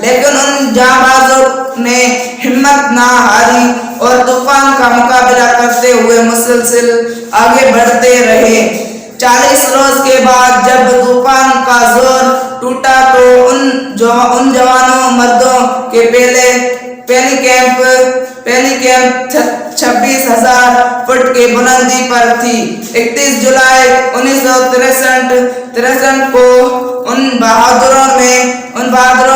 لیکن ان جانبازوں نے ہمت نہ ہاری اور طوفان کا مقابلہ کرتے ہوئے مسلسل آگے بڑھتے رہے۔ 40 روز کے بعد جب طوفان کا زور ٹوٹا تو ان جوانوں مردوں کے پہلی کیمپ 26,000 فٹ کی بلندی پر تھی۔ 31 جولائی 1963 کو ان بہادروں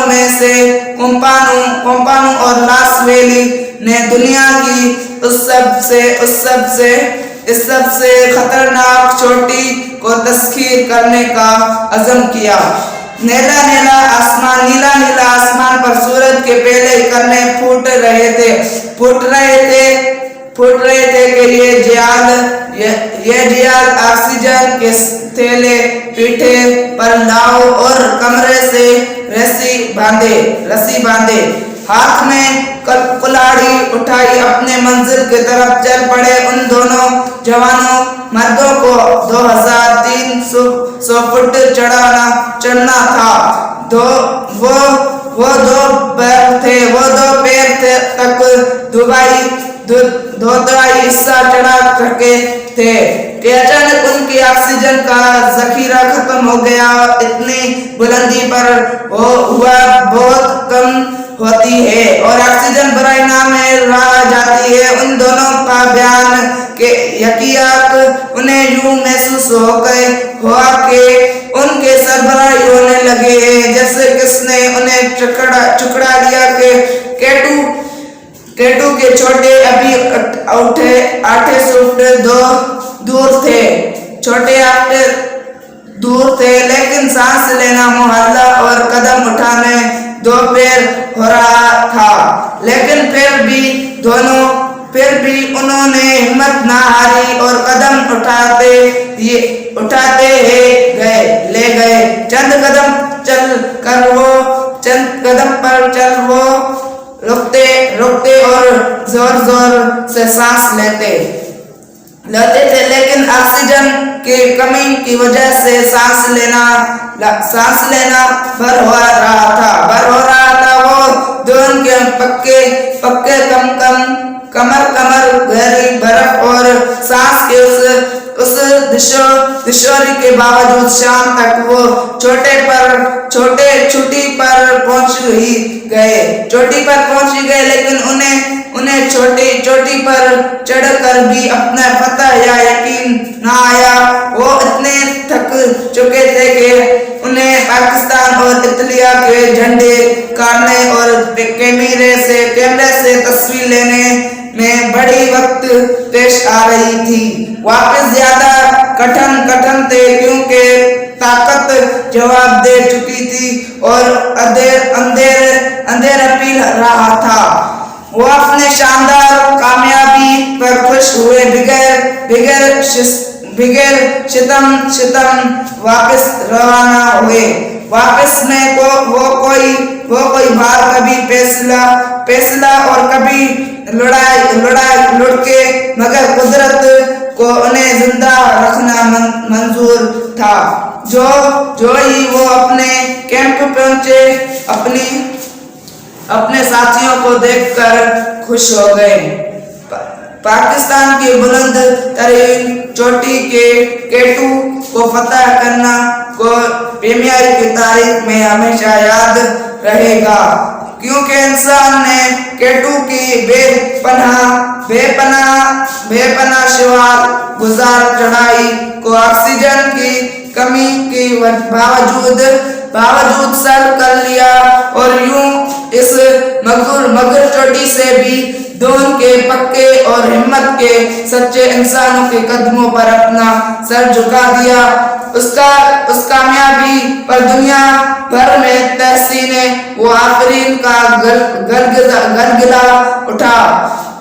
میں سے کمپانو اور لاس ویلی نے دنیا کی اس سب سے خطرناک چوٹی کو تسخیر کرنے کا عزم کیا۔ نیلا نیلا آسمان پر سورج کے پہلے کرنے پھوٹ رہے تھے کہ یہ جیال آکسیجن کے تھیلے پیٹھے پر لاؤ اور کمرے سے رسی باندھے ہاتھ میں کلاڑی اٹھائی اپنے منزل کی طرف چل پڑے۔ ان دونوں جوانوں مردوں کو 2,300 فٹ چڑھنا تھا۔ وہ دو پیر تک دھوتائی حصہ چڑھا چکے تھے کہ اچانک ان کی آکسیجن کا ذخیرہ ختم ہو گیا۔ اتنی بلندی پر ہوا بہت کم ہوتی ہے اور آکسیجن برائے نام میں رہ جاتی ہے۔ ان دونوں کا بیان کہ یکیات انہیں یوں محسوس ہوا کہ ان کے سربراہ ہونے لگے ہیں جیسے کس نے انہیں ٹکڑا دیا کہ کیٹو کے چھوٹے ابھی 800 فٹ دور تھے لیکن سانس لینا محلہ اور قدم اٹھانے دو پیر ہو رہا تھا، لیکن پھر بھی انہوں نے ہمت نہ ہاری اور قدم اٹھاتے لے گئے۔ چند قدم پر چل وہ رکتے اور زور سے سانس لیتے تھے، لیکن آکسیجن کی کمی کی وجہ سے سانس لینا بھر ہو رہا تھا۔ وہ دون کے پکے کمر گہری برف اور سانس کے اس دشواری کے باوجود شام تک وہ چوٹی پر پہنچ ہی گئے، لیکن انہیں چوٹی پر چڑھ کر بھی اپنا فتح یا یقین نہ آیا۔ وہ اتنے تھک چکے تھے کہ انہیں پاکستان اور اطلاع کے جھنڈے گاڑنے اور کیمرے سے تصویر لینے میں بڑی وقت پیش آ رہی تھی۔ واپس زیادہ کٹھن تھے کیونکہ طاقت جواب دے چکی تھی اور اندھیر پی رہا تھا۔ وہ اپنے شاندار کامیابی پر خوش ہوئے بغیر شتم واپس روانہ ہوئے۔ واپس میں وہ کوئی بار کبھی فیصلہ اور کبھی لڑکے، مگر قدرت کو انہیں زندہ رکھنا منظور تھا۔ جو ہی وہ اپنے کیمپ پہنچے اپنے ساتھیوں کو دیکھ کر خوش ہو گئے۔ پاکستان کی بلند ترین چوٹی کے کیٹو کو فتح کرنا کو پیمیائی کی تاریخ میں ہمیشہ یاد رہے گا، کیونکہ انسان نے کیٹو کی بے پناہ شوار گزار چڑھائی کو آکسیجن کی کمی کے باوجود سر کر لیا اور یوں اس مگر چوٹی سے بھی دون کے پکے اور ہمت کے سچے انسانوں کے قدموں پر اپنا سر جھکا دیا۔ اس کامیابی پر دنیا بھر میں تحسین و آفرین کا گلگلہ اٹھا۔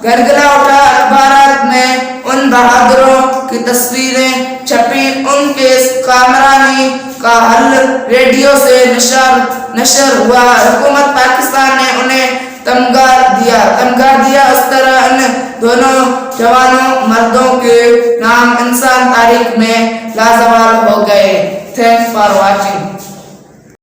اخبارات میں ان بہادروں کی تصویریں چھپی، ان کے کامرانی کا حل ریڈیو سے نشر ہوا۔ حکومت پاکستان نے انہیں تمغہ دیا۔ اس طرح ان دونوں جوانوں مردوں کے نام انسان تاریخ میں لازوال ہو گئے۔ Thanks for watching.